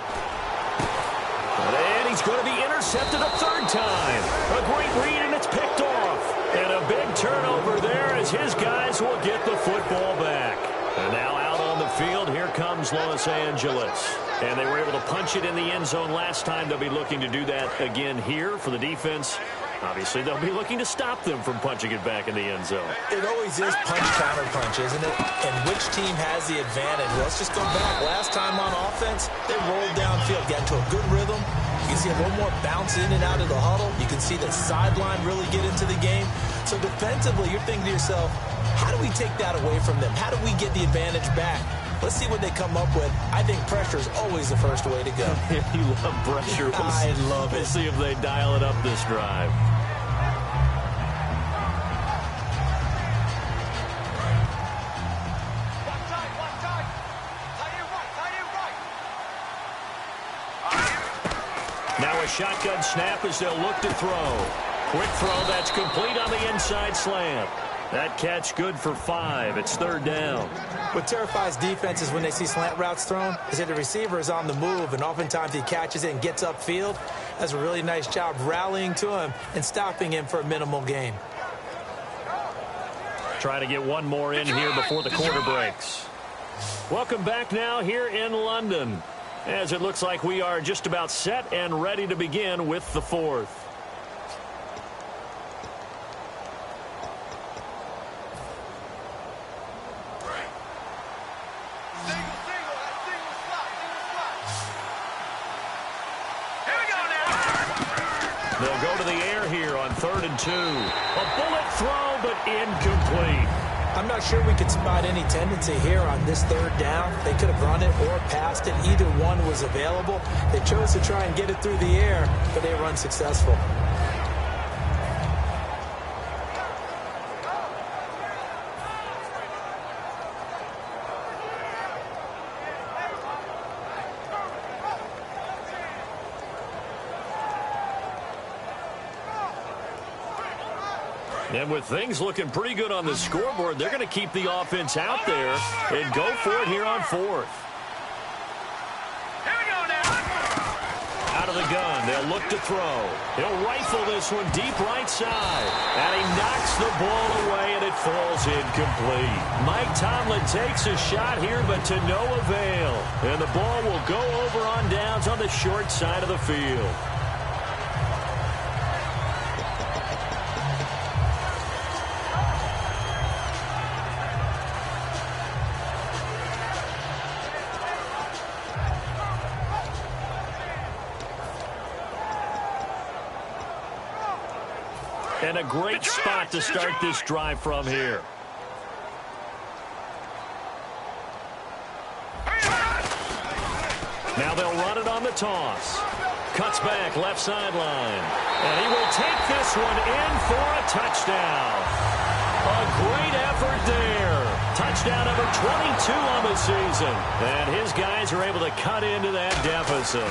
Speaker 1: And he's going to be intercepted a 3rd time. A great read, and it's picked off. And a big turnover there as his guys will get the football back. And now out on the field, here comes Los Angeles. And they were able to punch it in the end zone last time. They'll be looking to do that again here for the defense. Obviously, they'll be looking to stop them from punching it back in the end zone. It
Speaker 4: always is punch-counter-punch, isn't it? And which team has the advantage? Let's just go back. Last time on offense, they rolled downfield, got into a good rhythm. You can see a little more bounce in and out of the huddle. You can see the sideline really get into the game. So defensively, you're thinking to yourself, how do we take that away from them? How do we get the advantage back? Let's see what they come up with. I think pressure is always the first way to go.
Speaker 1: You love pressure.
Speaker 4: I love it.
Speaker 1: We'll see if they dial it up this drive. Now a shotgun snap as they'll look to throw. Quick throw that's complete on the inside slant. That catch good for 5. It's third down.
Speaker 4: What terrifies defenses when they see slant routes thrown is that the receiver is on the move, and oftentimes he catches it and gets upfield. Does a really nice job rallying to him and stopping him for a minimal gain.
Speaker 1: Try to get one more in here before the quarter breaks. Welcome back now here in London, as it looks like we are just about set and ready to begin with the fourth. They'll go to the air here on 3rd and 2. A bullet throw, but incomplete.
Speaker 4: I'm not sure we could spot any tendency here on this third down. They could have run it or passed it. Either one was available. They chose to try and get it through the air, but they were unsuccessful.
Speaker 1: And with things looking pretty good on the scoreboard, they're going to keep the offense out there and go for it here on 4th.
Speaker 3: Here we go now.
Speaker 1: Out of the gun, they'll look to throw. He'll rifle this one deep right side. And he knocks the ball away, and it falls incomplete. Mike Tomlin takes a shot here, but to no avail. And the ball will go over on downs on the short side of the field. And a great spot to start this drive from here. Now they'll run it on the toss. Cuts back left sideline. And he will take this one in for a touchdown. A great effort there. Touchdown number 22 on the season. And his guys are able to cut into that deficit.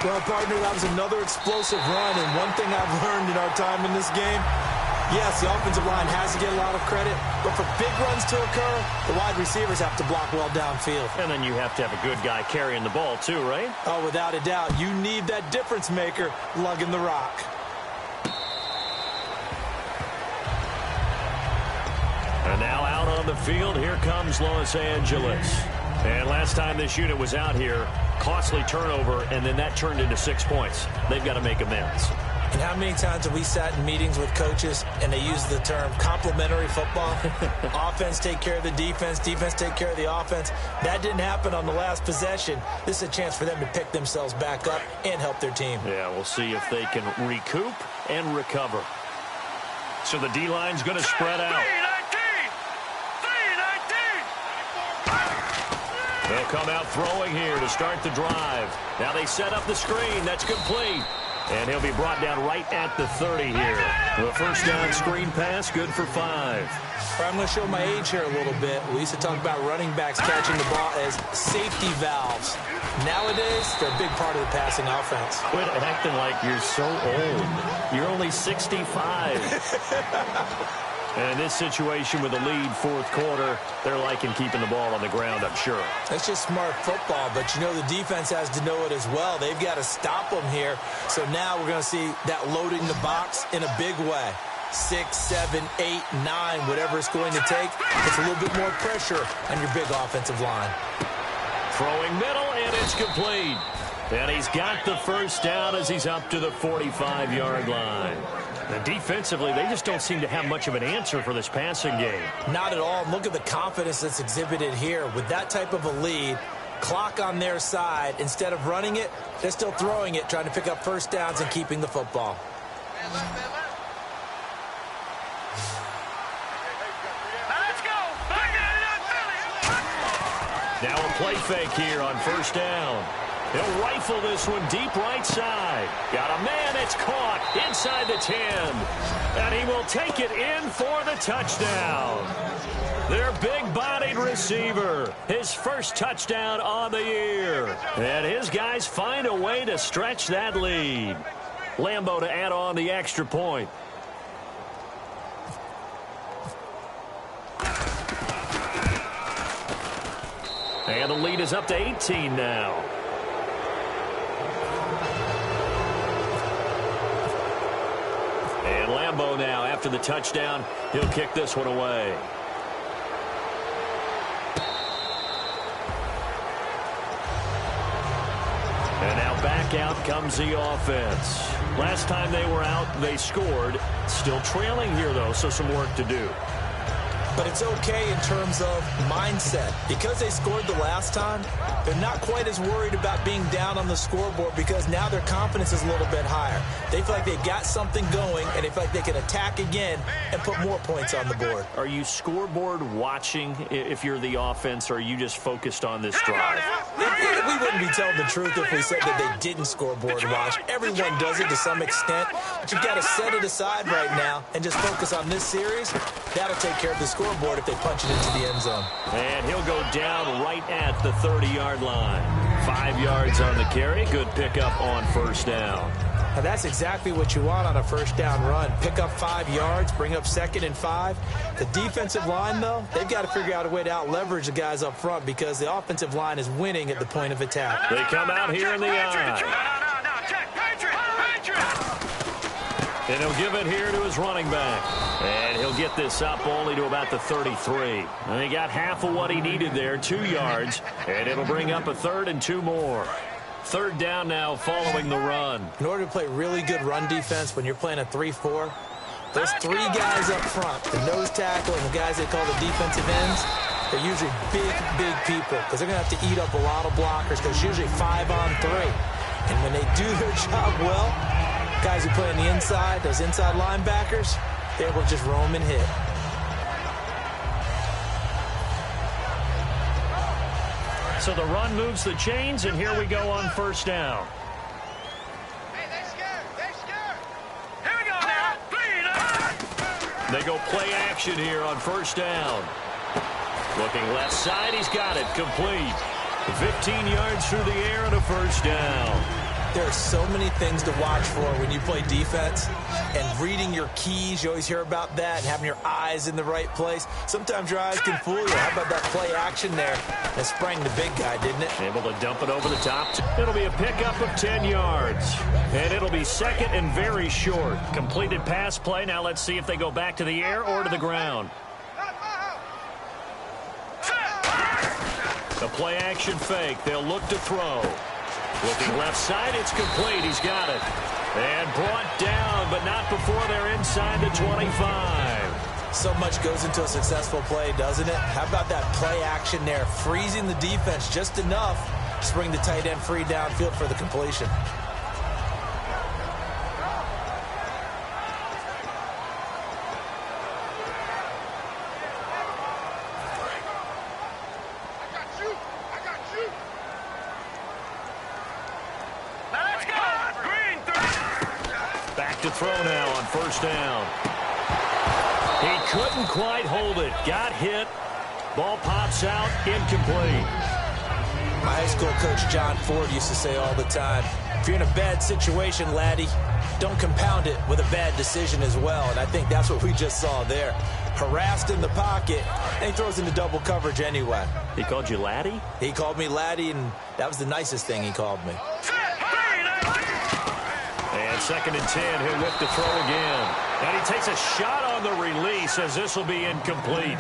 Speaker 4: Well, partner, that was another explosive run, and one thing I've learned in our time in this game, yes, the offensive line has to get a lot of credit, but for big runs to occur, the wide receivers have to block well downfield.
Speaker 1: And then you have to have a good guy carrying the ball too, right?
Speaker 4: Oh, without a doubt. You need that difference maker lugging the rock.
Speaker 1: And now out on the field, here comes Los Angeles. And last time this unit was out here, costly turnover, and then that turned into 6 points. They've got to make amends.
Speaker 4: And how many times have we sat in meetings with coaches and they use the term complementary football? Offense take care of the defense, defense take care of the offense. That didn't happen on the last possession. This is a chance for them to pick themselves back up and help their team.
Speaker 1: Yeah, we'll see if they can recoup and recover. So the D-line's going to spread out. They'll come out throwing here to start the drive. Now they set up the screen. That's complete. And he'll be brought down right at the 30 here. The first down screen pass, good for 5.
Speaker 4: I'm going to show my age here a little bit. We used to talk about running backs catching the ball as safety valves. Nowadays, they're a big part of the passing offense.
Speaker 1: Quit acting like you're so old. You're only 65. And in this situation with the lead fourth quarter, they're liking keeping the ball on the ground, I'm sure.
Speaker 4: That's just smart football, but you know the defense has to know it as well. They've got to stop them here. So now we're going to see that loading the box in a big way. 6, 7, 8, 9, whatever it's going to take. It's a little bit more pressure on your big offensive line.
Speaker 1: Throwing middle, and it's complete. And he's got the first down as he's up to the 45-yard line. And defensively, they just don't seem to have much of an answer for this passing game.
Speaker 4: Not at all. Look at the confidence that's exhibited here. With that type of a lead, clock on their side, instead of running it, they're still throwing it, trying to pick up first downs and keeping the football.
Speaker 3: Let's go.
Speaker 1: Now a play fake here on first down. He'll rifle this one deep right side. Got a man, it's caught inside the 10. And he will take it in for the touchdown. Their big-bodied receiver, his first touchdown on the year. And his guys find a way to stretch that lead. Lambo to add on the extra point. And the lead is up to 18 now. And Lambo now, after the touchdown, he'll kick this one away. And now back out comes the offense. Last time they were out, they scored. Still trailing here, though, so some work to do.
Speaker 4: But it's okay in terms of mindset. Because they scored the last time, they're not quite as worried about being down on the scoreboard because now their confidence is a little bit higher. They feel like they've got something going, and they feel like they can attack again and put more points on the board.
Speaker 1: Are you scoreboard watching if you're the offense, or are you just focused on this drive?
Speaker 4: We wouldn't be telling the truth if we said that they didn't scoreboard watch. Everyone does it to some extent, but you've got to set it aside right now and just focus on this series. That'll take care of the scoreboard if they punch it into the end zone.
Speaker 1: And he'll go down right at the 30-yard line. 5 yards on the carry. Good pickup on first down.
Speaker 4: Now that's exactly what you want on a first down run. Pick up 5 yards, bring up 2nd and 5. The defensive line, though, they've got to figure out a way to out-leverage the guys up front because the offensive line is winning at the point of attack.
Speaker 1: They come out here in the eye. And he'll give it here to his running back. And he'll get this up only to about the 33. And he got half of what he needed there, 2 yards. And it'll bring up a 3rd and 2 more. 3rd down now following the run.
Speaker 4: In order to play really good run defense when you're playing a 3-4, those 3 guys up front, the nose tackle and the guys they call the defensive ends, they're usually big people because they're going to have to eat up a lot of blockers because it's usually 5 on 3. And when they do their job well, guys who play on the inside, those inside linebackers, they're able to just roam and hit.
Speaker 1: So the run moves the chains, and here we go on first down.
Speaker 2: Hey, they're scared. They're scared.
Speaker 3: Here we go now.
Speaker 1: They go play action here on first down. Looking left side, he's got it complete. 15 yards through the air and a first down.
Speaker 4: There are so many things to watch for when you play defense, and reading your keys, you always hear about that, and having your eyes in the right place. Sometimes your eyes can fool you. How about that play action there? That sprang the big guy, didn't it?
Speaker 1: Able to dump it over the top. It'll be a pickup of 10 yards. And it'll be 2nd and very short. Completed pass play. Now let's see if they go back to the air or to the ground. The play action fake. They'll look to throw. Looking left side, it's complete. He's got it. And brought down, but not before they're inside the 25.
Speaker 4: So much goes into a successful play, doesn't it? How about that play action there? Freezing the defense just enough to bring the tight end free downfield for the completion.
Speaker 1: To throw now on first down. He couldn't quite hold it. Got hit. Ball pops out. Incomplete.
Speaker 4: My high school coach John Ford used to say all the time, if you're in a bad situation, laddie, don't compound it with a bad decision as well. And I think that's what we just saw there. Harassed in the pocket, and he throws into double coverage anyway.
Speaker 1: He called you laddie?
Speaker 4: He called me laddie, and that was the nicest thing he called me.
Speaker 1: 2nd and 10. He'll look to throw again. And he takes a shot on the release as this will be incomplete.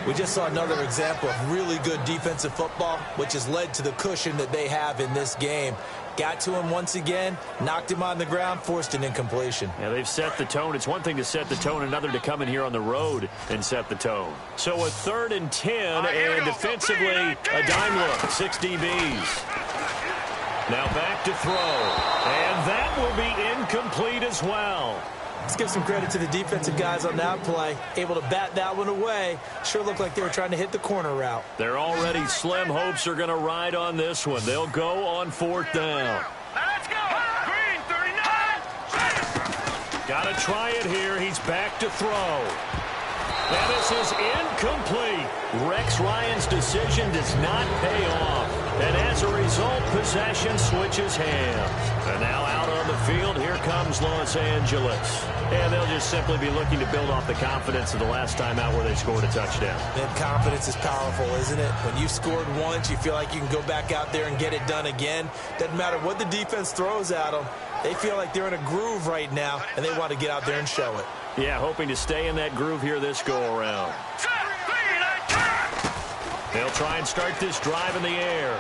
Speaker 4: We just saw another example of really good defensive football, which has led to the cushion that they have in this game. Got to him once again, knocked him on the ground, forced an incompletion.
Speaker 1: Yeah, they've set the tone. It's one thing to set the tone, another to come in here on the road and set the tone. So a 3rd and 10, and defensively, a dime look, 6 DBs. Now back to throw, and that will be incomplete as well.
Speaker 4: Let's give some credit to the defensive guys on that play. Able to bat that one away. Sure looked like they were trying to hit the corner route.
Speaker 1: Their already slim hopes are going to ride on this one. They'll go on 4th down.
Speaker 3: Let's go. Green 39.
Speaker 1: Got to try it here. He's back to throw. And this is incomplete. Rex Ryan's decision does not pay off. And as a result, possession switches hands. And now out on the field, here comes Los Angeles. And they'll just simply be looking to build off the confidence of the last time out where they scored a touchdown.
Speaker 4: And confidence is powerful, isn't it? When you've scored once, you feel like you can go back out there and get it done again. Doesn't matter what the defense throws at them. They feel like they're in a groove right now, and they want to get out there and show it.
Speaker 1: Yeah, hoping to stay in that groove here this go-around. They'll try and start this drive in the air.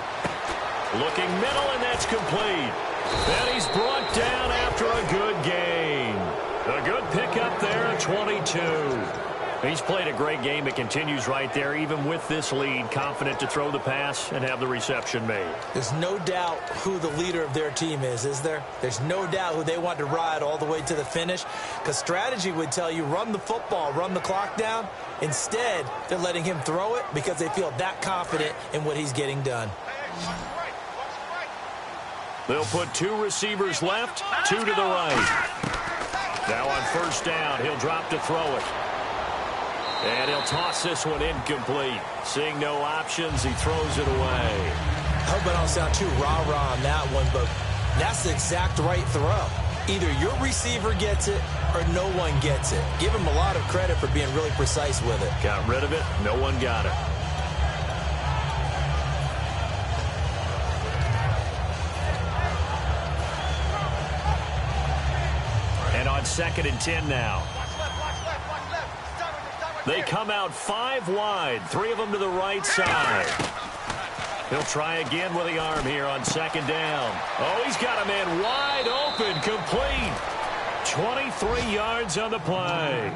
Speaker 1: Looking middle, and that's complete. And he's brought down after a good gain. A good pickup there at 22. He's played a great game. It continues right there, even with this lead. Confident to throw the pass and have the reception made.
Speaker 4: There's no doubt who the leader of their team is there? There's no doubt who they want to ride all the way to the finish. Because strategy would tell you, run the football, run the clock down. Instead, they're letting him throw it because they feel that confident in what he's getting done.
Speaker 1: They'll put 2 receivers left, 2 to the right. Now on 1st down, he'll drop to throw it. And he'll toss this one incomplete. Seeing no options, he throws it away.
Speaker 4: I hope I don't sound too rah-rah on that one, but that's the exact right throw. Either your receiver gets it or no one gets it. Give him a lot of credit for being really precise with it.
Speaker 1: Got rid of it. No one got it. And on 2nd and 10 now. They come out 5 wide, 3 of them to the right side. He'll try again with the arm here on 2nd down. Oh, he's got a man wide open, complete. 23 yards on the play.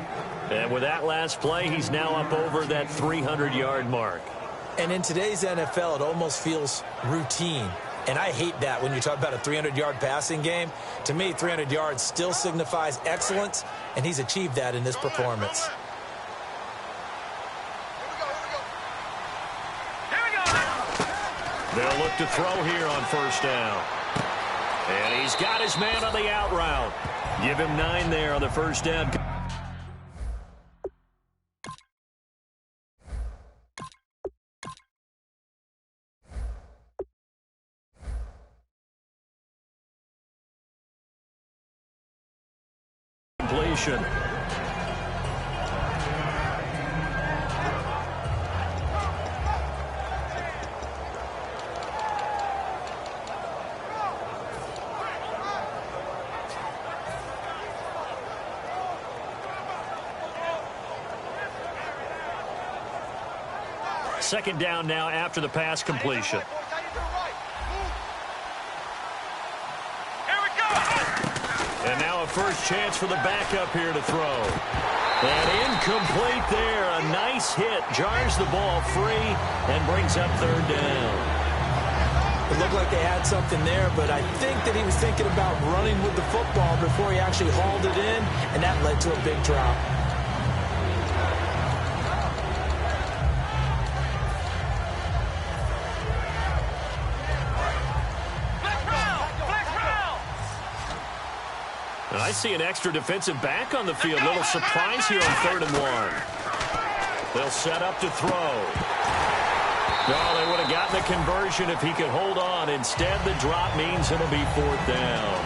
Speaker 1: And with that last play, he's now up over that 300-yard mark.
Speaker 4: And in today's NFL, it almost feels routine. And I hate that when you talk about a 300-yard passing game. To me, 300 yards still signifies excellence, and he's achieved that in this performance.
Speaker 1: They'll look to throw here on 1st down. And he's got his man on the out route. Give him 9 there on the 1st down. Completion. Second down now after the pass completion. And now a first chance for the backup here to throw. And incomplete there. A nice hit. Jars the ball free and brings up 3rd down.
Speaker 4: It looked like they had something there, but I think that he was thinking about running with the football before he actually hauled it in, and that led to a big drop.
Speaker 1: And I see an extra defensive back on the field. Little surprise here on 3rd and 1. They'll set up to throw. No, they would have gotten the conversion if he could hold on. Instead, the drop means it'll be 4th down.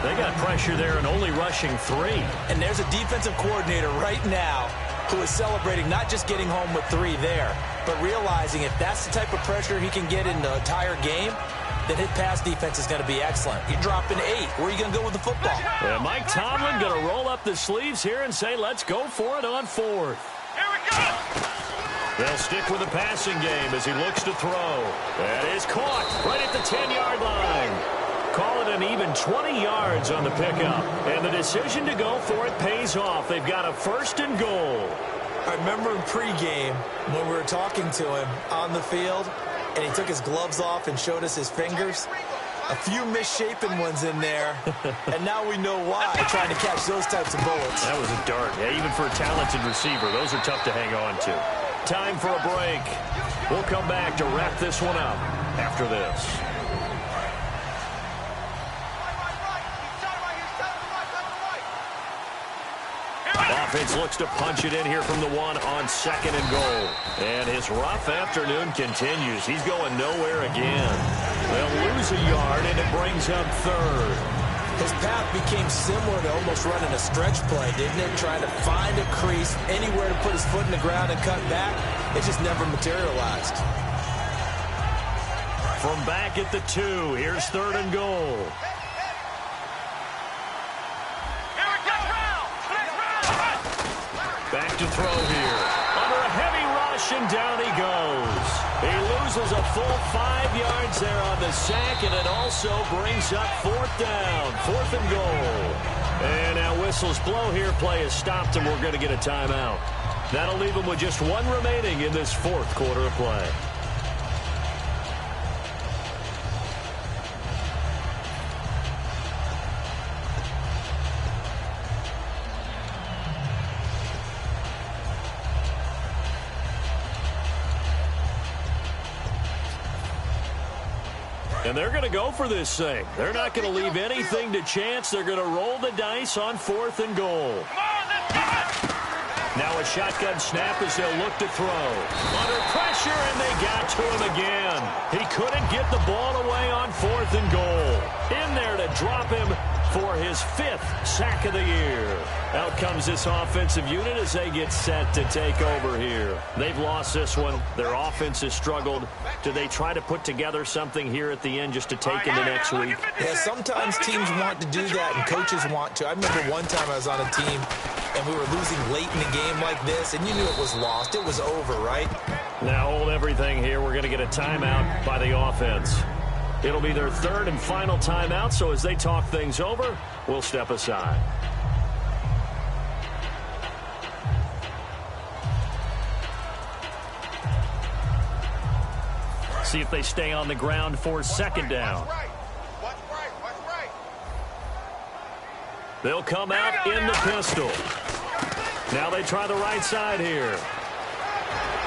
Speaker 1: They got pressure there and only rushing 3.
Speaker 4: And there's a defensive coordinator right now who is celebrating not just getting home with 3 there, but realizing if that's the type of pressure he can get in the entire game, then his pass defense is going to be excellent. You're dropping 8. Where are you going to go with the football?
Speaker 1: And Mike Tomlin going to roll up the sleeves here and say, let's go for it on 4th.
Speaker 3: Here we go!
Speaker 1: They'll stick with the passing game as he looks to throw. That is caught right at the 10-yard line. Call it an even 20 yards on the pickup. And the decision to go for it pays off. They've got a 1st and goal.
Speaker 4: I remember in pregame when we were talking to him on the field, and he took his gloves off and showed us his fingers. A few misshapen ones in there, and now we know why, trying to catch those types of bullets.
Speaker 1: That was a dart. Yeah, even for a talented receiver, those are tough to hang on to. Time for a break. We'll come back to wrap this one up after this. Offense looks to punch it in here from the 1 on 2nd and goal. And his rough afternoon continues. He's going nowhere again. They'll lose a yard, and it brings up 3rd.
Speaker 4: His path became similar to almost running a stretch play, didn't it? Trying to find a crease, anywhere to put his foot in the ground and cut back. It just never materialized.
Speaker 1: From back at the 2, here's 3rd and goal. Back to throw here. Under a heavy rush, and down he goes. He loses a full 5 yards there on the sack, and it also brings up 4th down. 4th and goal. And now whistles blow here. Play is stopped, and we're going to get a timeout. That'll leave them with just 1 remaining in this 4th quarter of play. And they're going to go for this thing. They're not going to leave anything to chance. They're going to roll the dice on 4th and goal. Now a shotgun snap as they'll look to throw. Under pressure, and they got to him again. He couldn't get the ball away on 4th and goal. In there to drop him for his 5th sack of the year. Out comes this offensive unit as they get set to take over here. They've lost this one. Their offense has struggled. Do they try to put together something here at the end just to take into next week?
Speaker 4: Yeah, sometimes teams want to do that and coaches want to. I remember one time I was on a team and we were losing late in the game like this, and you knew it was lost. It was over, right?
Speaker 1: Now hold everything here. We're going to get a timeout by the offense. It'll be their 3rd and final timeout, so as they talk things over, we'll step aside. See if they stay on the ground for 2nd down. They'll come out in the pistol. Now they try the right side here.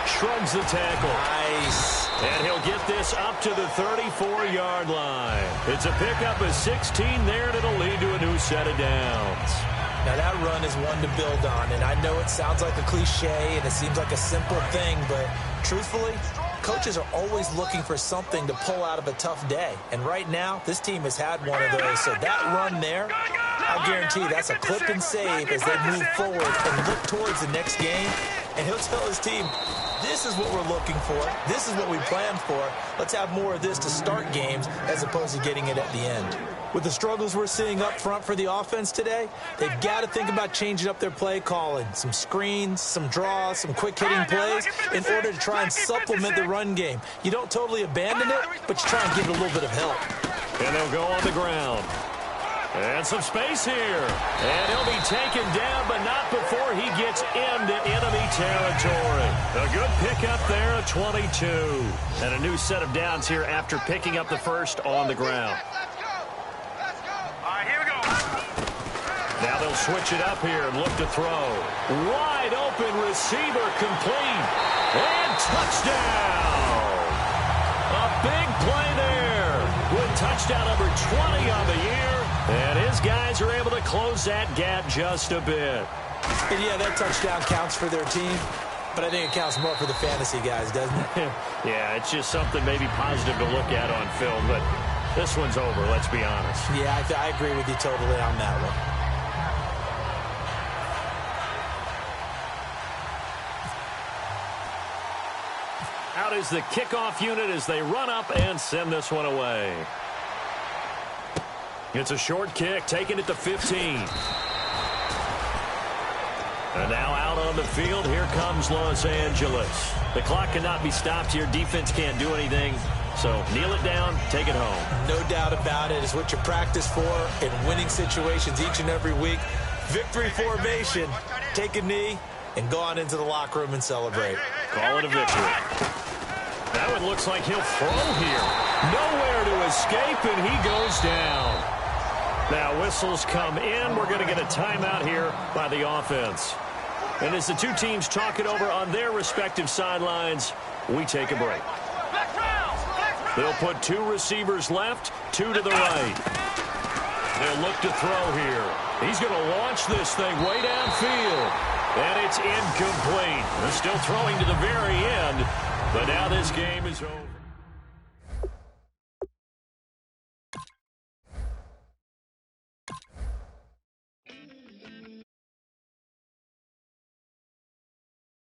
Speaker 1: Shrugs the tackle.
Speaker 4: Nice.
Speaker 1: And he'll get this up to the 34-yard line. It's a pickup of 16 there, and it'll lead to a new set of downs.
Speaker 4: Now that run is one to build on, and I know it sounds like a cliche and it seems like a simple thing, but truthfully, coaches are always looking for something to pull out of a tough day. And right now, this team has had one of those. So that run there, I'll guarantee that's a clip and save as they move forward and look towards the next game. And he'll tell his team, this is what we're looking for. This is what we planned for. Let's have more of this to start games as opposed to getting it at the end. With the struggles we're seeing up front for the offense today, they've got to think about changing up their play calling. Some screens, some draws, some quick-hitting plays in order to try and supplement the run game. You don't totally abandon it, but you try and give it a little bit of help.
Speaker 1: And they'll go on the ground. And some space here. And he'll be taken down, but not before he gets into enemy territory. A good pickup there at 22. And a new set of downs here after picking up the first on the ground. Now they'll switch it up here and look to throw. Wide open receiver complete. And touchdown. A big play there with touchdown number 20 on the year. And his guys are able to close that gap just a bit.
Speaker 4: And yeah, that touchdown counts for their team, but I think it counts more for the fantasy guys, doesn't it?
Speaker 1: Yeah, it's just something maybe positive to look at on film, but this one's over, let's be honest.
Speaker 4: Yeah, I agree with you totally on that one.
Speaker 1: is the kickoff unit as they run up and send this one away. It's a short kick, taking it to 15. And now out on the field, here comes Los Angeles. The clock cannot be stopped here. Defense can't do anything. So kneel it down, take it home.
Speaker 4: No doubt about it. It's what you practice for in winning situations each and every week. Victory formation. Take a knee and go on into the locker room and celebrate.
Speaker 1: Call it a victory. That one looks like he'll throw here. Nowhere to escape, and he goes down. Now whistles come in. We're going to get a timeout here by the offense. And as the two teams talk it over on their respective sidelines, we take a break. They'll put two receivers left, two to the right. They'll look to throw here. He's going to launch this thing way downfield. And it's incomplete. They're still throwing to the very end, but now this game is over.